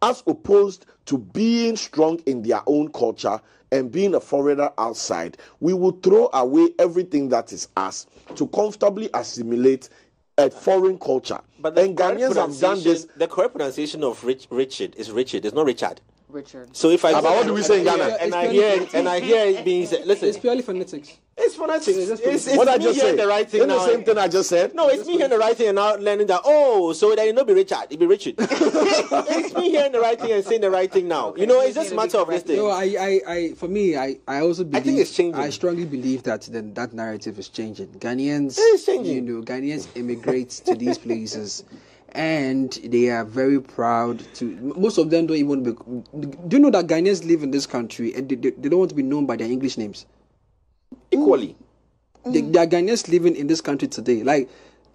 as opposed to being strong in their own culture and being a foreigner outside. We will throw away everything that is us to comfortably assimilate a foreign culture.
But
Ghanaians have done this.
The correct pronunciation of Richard is Richard. It's not Richard.
Richard.
So if I
but what do we say in Ghana?
And I hear it being said, listen,
it's purely phonetics.
It's phonetics. It's
what
me
I just
hearing
said.
The right thing now.
The same thing I just said.
No, it's me hearing the right thing and now learning that. Oh, so that it not be Richard, it be Richard. It's me hearing the right thing and saying the right thing now. Okay, it's just a matter of this thing.
No, I also believe.
I think it's changing.
I strongly believe that that narrative is changing. Ghanaians,
it's changing.
Ghanaians immigrate to these places. And they are very proud to. Most of them don't even. Do you know that Ghanaians live in this country and they don't want to be known by their English names?
Equally,
there are Ghanaians living in this country today. Like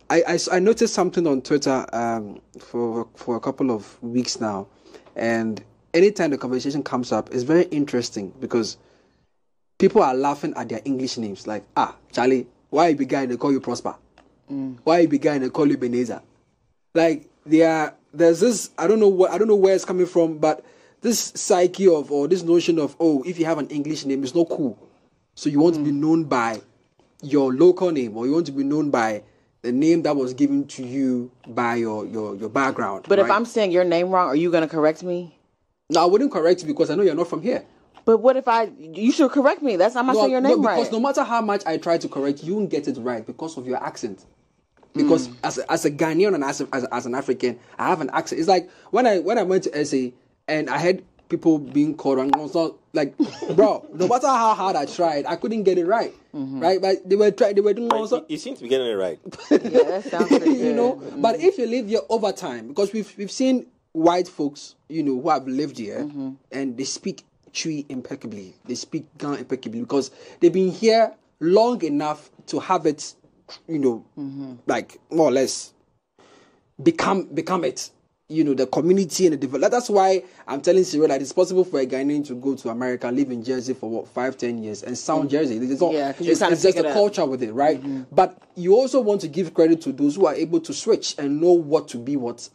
I noticed something on Twitter for a couple of weeks now, and anytime the conversation comes up, it's very interesting because people are laughing at their English names. Like, Charlie, why you be guy they call you Prosper? Why you be guy they call you Beneza? Like there's this I don't know where it's coming from, but this psyche of or this notion of if you have an English name it's not cool, so you want to be known by your local name or you want to be known by the name that was given to you by your background.
But
right?
If I'm saying your name wrong, are you gonna correct me?
No, I wouldn't correct you because I know you're not from here.
But what if you should correct me? I'm not saying your name right.
Because no matter how much I try to correct you, won't get it right because of your accent. Because as a Ghanaian and as an African, I have an accent. It's like when I went to SA and I had people being called and I was not like, bro, no matter how hard I tried, I couldn't get it right. Right? But they were doing also.
You seem to be getting it right.
Yeah, that sounds pretty good.
But if you live here over time, because we've seen white folks, who have lived here and they speak Twi impeccably. They speak Ghana impeccably because they've been here long enough to have it like more or less become it. the community and the development. That's why I'm telling Cyril that it's possible for a Ghanaian to go to America, live in Jersey for what 5-10 years, and sound Jersey. It's not,
Yeah, 'cause you
it's
kinda
just
pick
the
it up.
culture with it, right? But you also want to give credit to those who are able to switch and know what to be what,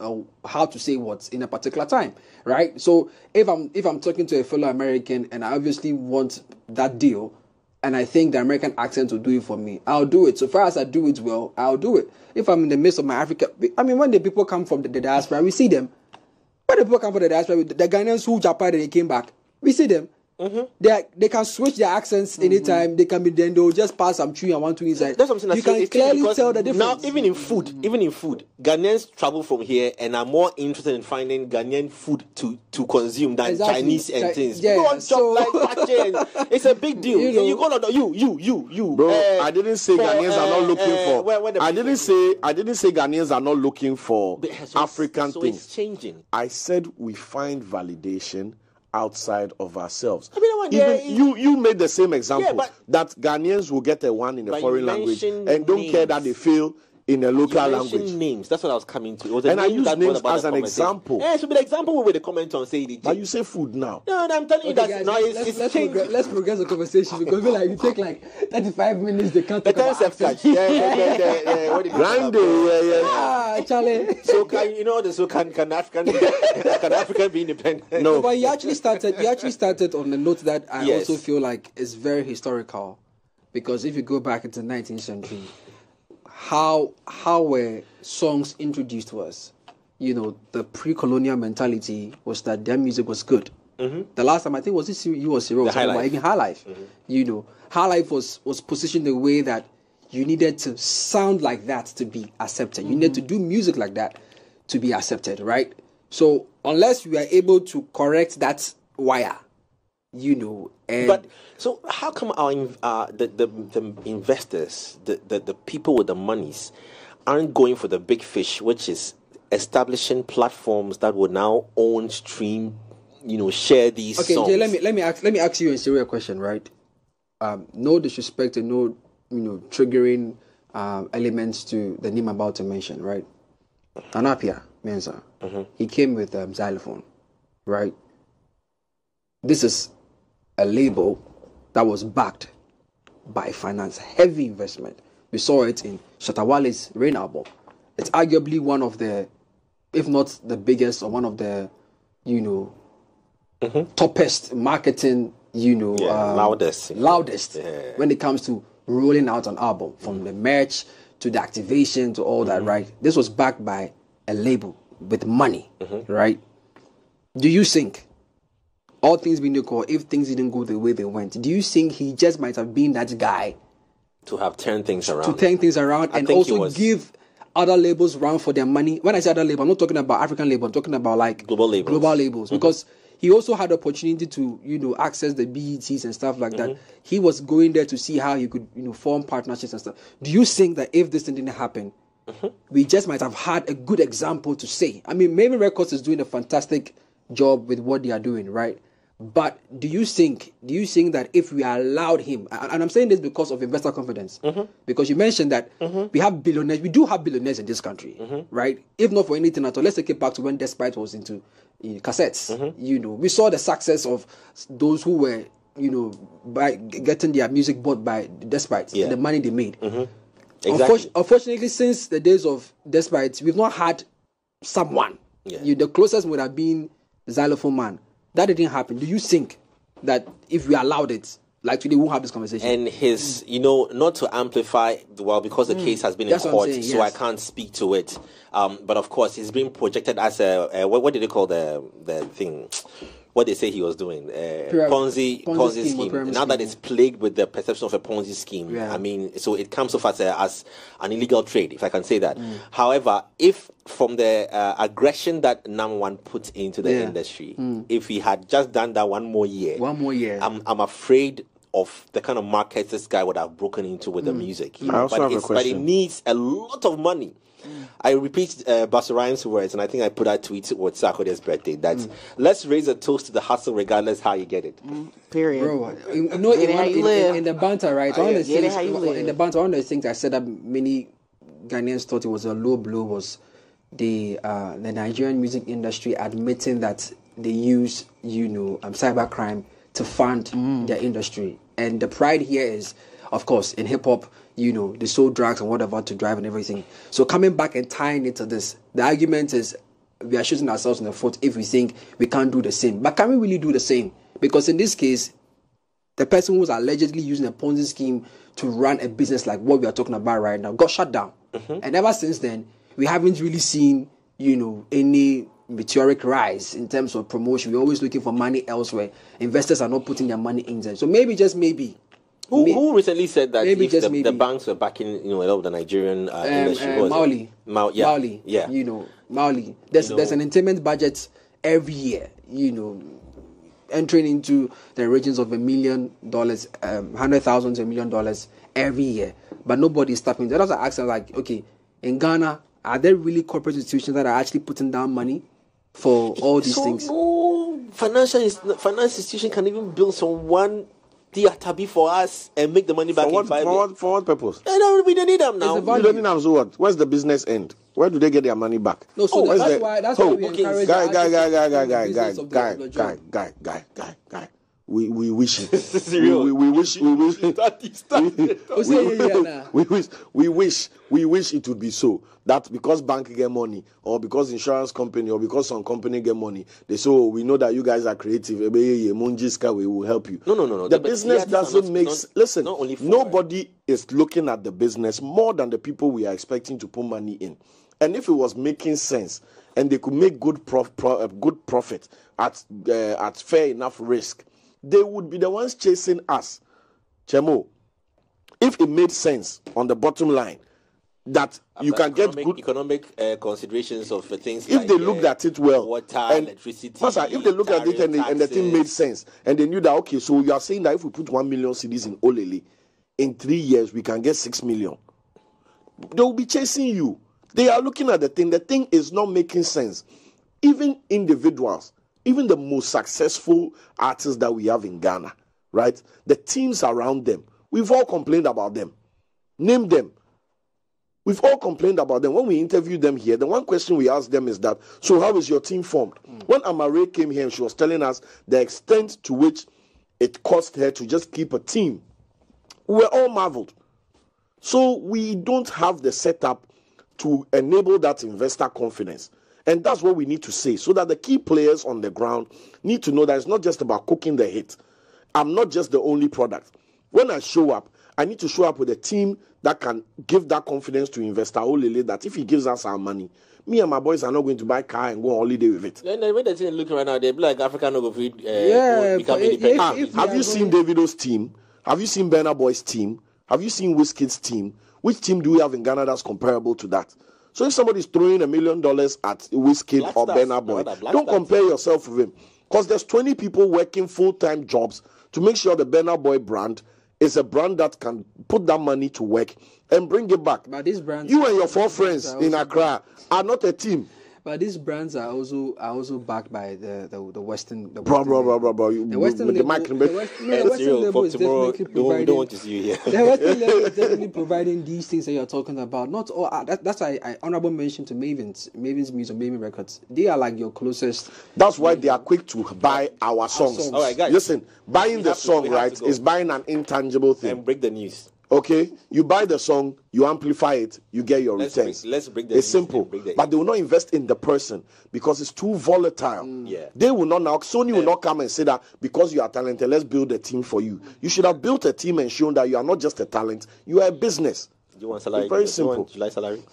how to say what in a particular time, right? So if I'm talking to a fellow American and I obviously want that deal, and I think the American accent will do it for me, I'll do it. So far as I do it well, I'll do it. If I'm in the midst of my Africa, I mean, when the people come from the diaspora, we see them. When the people come from the diaspora, the Ghanaians who Japan they came back, we see them. They can switch their accents anytime. They can be then they'll just pass some tree and 1 2 inside.
That's what I'm saying.
You can clearly tell the
Now,
difference.
even in food, Ghanaians travel from here and are more interested in finding Ghanaian food to consume than
Exactly.
Chinese and things.
Yeah,
People want
so-
chop like pache and it's a big deal.
You know.
You go to you.
Bro, I didn't say Ghanaians are not looking for.
where the-
I didn't say Ghanaians are not looking for
But it's just-
African
so
things.
it's changing.
I said we find validation outside of ourselves.
I mean, there
Even you made the same example
Yeah, but-
that Ghanaians will get a one in a
But
foreign
you
language
mentioned
and don't care that
names.
they fail in a local
You mentioned
language.
names. That's what I was coming to. It was a
And I
name
use
that
names
brought about
as
the
an
conversation.
example.
Yeah, it should be the example with the comment on say
But you say food now.
No, I'm telling you
Okay,
that
guys,
no, it's
let's
changing.
progress the conversation because we like you take like 35 minutes. They can't
The
talk about
concept
accent.
catch. Yeah. What do you
Grande, yeah.
Ah, Charlie.
So can African be independent?
No.
But you actually started on a note that I
Yes.
also feel like is very historical, because if you go back into the 19th century, how were songs introduced to us? The pre-colonial mentality was that their music was good. The last time I think was this you or Cyril was
High
talking about
Life.
even High Life. High Life was positioned the way that you needed to sound like that to be accepted. You needed to do music like that to be accepted, right? So unless we are able to correct that wire, and
But so how come the investors, the people with the monies, aren't going for the big fish, which is establishing platforms that will now own, stream, share these
okay,
songs?
Jay, let me ask you a serious question, right? No disrespect and no triggering elements to the name I'm about to mention, right? Anapia Mensah. He came with xylophone, right? This is a label that was backed by finance, heavy investment. We saw it in Shatta Wale's Rain album. It's arguably one of the, if not the biggest, or one of the, toppest marketing,
loudest. Yeah.
when it comes to rolling out an album, from the merch to the activation to all that, right? This was backed by a label with money, right? Do you think, all things being equal, if things didn't go the way they went, do you think he just might have been that guy
To have turned things around.
to turn things around and
think he
also
was.
give other labels round for their money? When I say other label, I'm not talking about African label, I'm talking about like
Global labels.
because he also had the opportunity to access the BETs and stuff like that. He was going there to see how he could form partnerships and stuff. Do you think that if this thing didn't happen, we just might have had a good example to say? I mean, maybe Records is doing a fantastic job with what they are doing, right? But do you think that if we allowed him, and I'm saying this because of investor confidence, because you mentioned that we have billionaires, we do have billionaires in this country, right? If not for anything at all, let's take it back to when Despite was into cassettes. We saw the success of those who were, by getting their music bought by Despite, and the money they made.
Exactly.
Unfortunately, since the days of Despite, we've not had someone.
Yeah.
The closest would have been Xylophone Man. That didn't happen. Do you think that if we allowed it, like today, we won't have this conversation?
And his, not to amplify, because the case has been in
That's what I'm
court,
saying,
so
yes.
I can't speak to it. But of course, he's being projected as what did they call the thing? What they say he was doing? Ponzi
scheme,
scheme.
pyramid
Now that
scheme.
it's plagued with the perception of a Ponzi scheme,
Yeah.
I mean, so it comes off as an illegal trade, if I can say that. However, if from the aggression that Nam1 put into the industry, if he had just done that one more year, I'm afraid of the kind of market this guy would have broken into with the music.
I also have a
But it
question.
needs a lot of money. I repeat Busta Rhymes' words, and I think I put that tweet with Sarkodie's birthday, that let's raise a toast to the hustle regardless how you get it.
Period.
Bro,
Get it how you live.
in the banter, right? One of the
Get it
things,
how you live.
in the banter, one of the things I said that many Ghanaians thought it was a low blow was the Nigerian music industry admitting that they use, cybercrime to fund their industry. And the pride here is, of course, in hip hop, they sold drugs and whatever to drive and everything. So coming back and tying it to this, the argument is we are shooting ourselves in the foot if we think we can't do the same. But can we really do the same? Because in this case, the person who was allegedly using a Ponzi scheme to run a business like what we are talking about right now got shut down. And ever since then, we haven't really seen, any meteoric rise in terms of promotion. We're always looking for money elsewhere. Investors are not putting their money in there. So maybe, just maybe.
Who recently said that
maybe
if the banks were backing, a lot of the Nigerian industry?
Mauli.
Mauli. Yeah.
Mauli. There's an entertainment budget every year, entering into the regions of $1 million, 100,000 to $1 million every year. But nobody's tapping. That's why I asked them, like, okay, in Ghana, are there really corporate institutions that are actually putting down money for all these things?
No financial institution can even build some one theater for us and make the money back in 5 years.
For what purpose?
We don't need them now.
You don't need them, so what? Where's the business end? Where do they get their money back?
No, so that's why we encourage
guy. We wish it. We wish it would be so. That because bank get money, or because insurance company, or because some company get money, they say, oh, we know that you guys are creative. We will help you.
No.
The business doesn't make sense. Listen, nobody is looking at the business more than the people we are expecting to put money in. And if it was making sense, and they could make good profit at fair enough risk, they would be the ones chasing us. Chemo, if it made sense on the bottom line, that you can get good
economic considerations of things.
If they looked at it well,
water,
and
electricity,
if they looked at it and the thing made sense, and they knew that, okay, so you are saying that if we put 1 million cedis in Olele, in 3 years we can get 6 million. They will be chasing you. They are looking at the thing. The thing is not making sense. Even individuals, even the most successful artists that we have in Ghana, right? The teams around them, we've all complained about them. Name them. We've all complained about them. When we interviewed them here, the one question we asked them is that, so how is your team formed? When Amare came here, she was telling us the extent to which it cost her to just keep a team. We were all marveled. So we don't have the setup to enable that investor confidence. And that's what we need to say, so that the key players on the ground need to know that it's not just about cooking the hit. I'm not just the only product. When I show up, I need to show up with a team that can give that confidence to investor Olele that if he gives us our money, me and my boys are not going to buy a car and go on holiday with it.
And when they're looking right now, they be like Africa no go free.
Have you seen Davido's team? Have you seen Burna Boy's team? Have you seen Wizkid's team? Which team do we have in Ghana that's comparable to that? So if somebody's throwing $1 million at Wizkid or Burna Boy, don't compare yourself with him. Because there's 20 people working full-time jobs to make sure the Burna Boy brand is a brand that can put that money to work and bring it back.
But these brands,
you and your 4 friends in Accra are not a team.
But these brands are also backed by the Western. The
Bro.
The Western label is definitely providing.
Don't want to see you here.
The Western label is definitely providing these things that you're talking about. Not all. That's why I honorable mention to Maven's Music, Maven Records. They are like your closest.
That's why they are quick to buy our songs.
All right, guys.
Listen, buying the song, right, is buying an intangible thing.
And break the news.
Okay, you buy the song, you amplify it, you get your returns.
Let's break the
It's simple, but they will not invest in the person because it's too volatile. They will not now. Sony will not come and say that because you are talented, let's build a team for you. You should have built a team and shown that you are not just a talent, you are a business.
Do you want salary?
It's very simple.
Do you want July salary?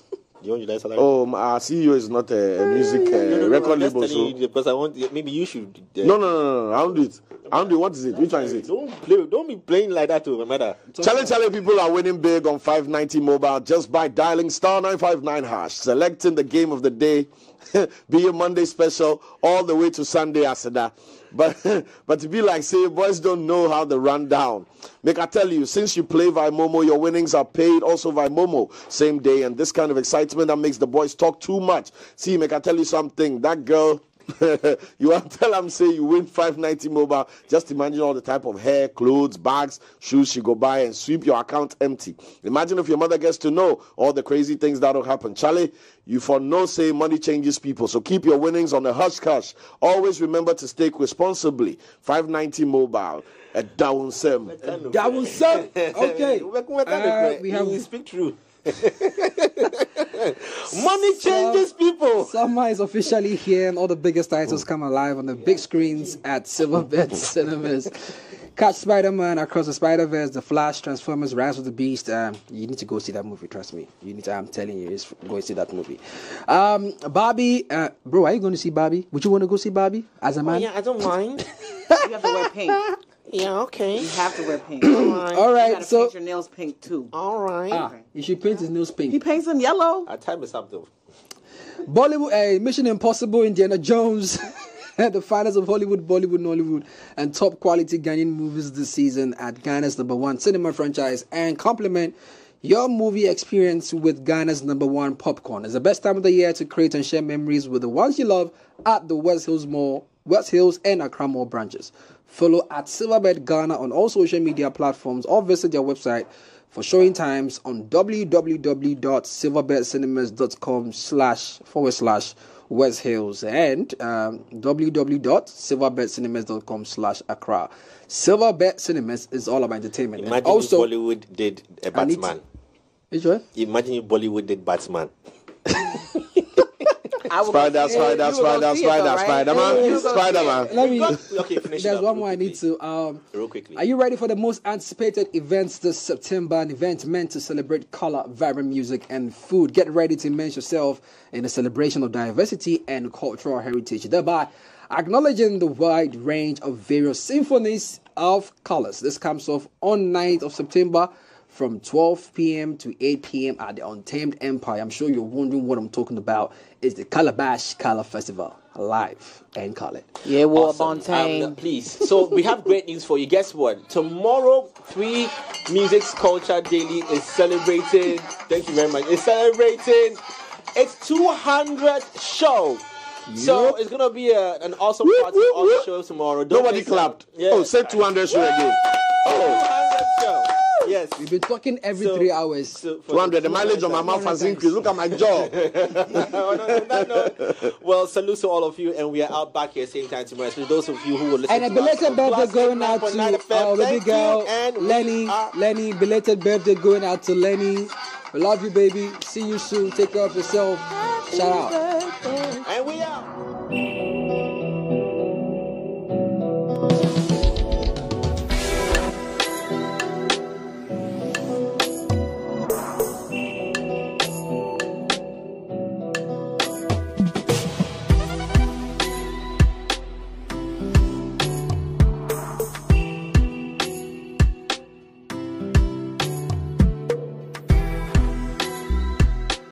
Do you want July salary?
Oh, our CEO is not a music record label, so
because I want. Maybe you should.
No. I don't do it. What is it? Which one is it?
Don't be playing like that to my mother.
Challenge people are winning big on 590 mobile just by dialing *959#, selecting the game of the day, be a Monday special all the way to Sunday Asada. But to be like, say, boys don't know how to run down. Make I tell you, since you play via Momo, your winnings are paid also via Momo same day, and this kind of excitement that makes the boys talk too much. See, make I tell you something. That girl You want to tell them, say you win 590 mobile. Just imagine all the type of hair, clothes, bags, shoes she go buy and sweep your account empty. Imagine if your mother gets to know all the crazy things that'll happen. Charlie, you for no say money changes people. So keep your winnings on the hush-hush. Always remember to stake responsibly. 590 mobile at Downsem.
Downsem. Okay. We have
you speak true. Money changes people.
Summer is officially here, and all the biggest titles come alive on the big screens at Silverbird Cinemas. Catch Spider-Man Across the Spider-Verse, The Flash, Transformers, Rise of the Beast. You need to go see that movie, trust me. You need to, I'm telling you, go see that movie. Barbie, bro, are you going to see Barbie? Would you want to go see Barbie as a man?
Yeah, I don't mind.
You have to wear pink.
Yeah, okay.
You have to wear pink.
All right,
you gotta
so
paint your nails pink too.
All right.
You should paint his nails pink.
He paints them yellow.
Time is up though.
Bollywood, Mission Impossible, Indiana Jones, the finals of Hollywood, Bollywood, Nollywood, and top quality Ghanaian movies this season at Ghana's #1 cinema franchise, and complement your movie experience with Ghana's #1 popcorn. It's the best time of the year to create and share memories with the ones you love at the West Hills and Accra Mall branches. Follow at Silverbird Ghana on all social media platforms or visit their website for showing times on www.silverbirdcinemas.com//West Hills and www.silverbirdcinemas.com/Accra. Silverbird Cinemas is all about entertainment.
Imagine
and also,
if Bollywood did a Batman. Imagine if Bollywood did Batman.
Spider-Man.
Let me.
Okay, finish
There's
it up
one more I
quickly.
need to.
Real quickly.
Are you ready for the most anticipated events this September? An event meant to celebrate color, vibrant music, and food. Get ready to immerse yourself in a celebration of diversity and cultural heritage, thereby acknowledging the wide range of various symphonies of colors. This comes off on 9th of September from 12 p.m. to 8 p.m. at the Untamed Empire. I'm sure you're wondering what I'm talking about. It's the Calabash Color Festival, live and color.
Yeah, well,
Awesome. Please. So we have great news for you. Guess what? Tomorrow, Free Music's Culture Daily is celebrating. Thank you very much. It's celebrating its 200th show. So it's gonna be an awesome party on the show tomorrow.
Nobody clapped.
Yeah.
Oh, say 200 show again.
200 show. Yes.
We've been talking every 3 hours.
200. The mileage on my mouth has increased. Look at my jaw.
No. Well, salute to all of you, and we are out back here same time tomorrow. Especially those of you who will listen
And a
to
belated
us.
birthday going out to our baby girl,
Lenny.
Lenny, belated birthday going out to Lenny. We love you, baby. See you soon. Take care of yourself. Shout out.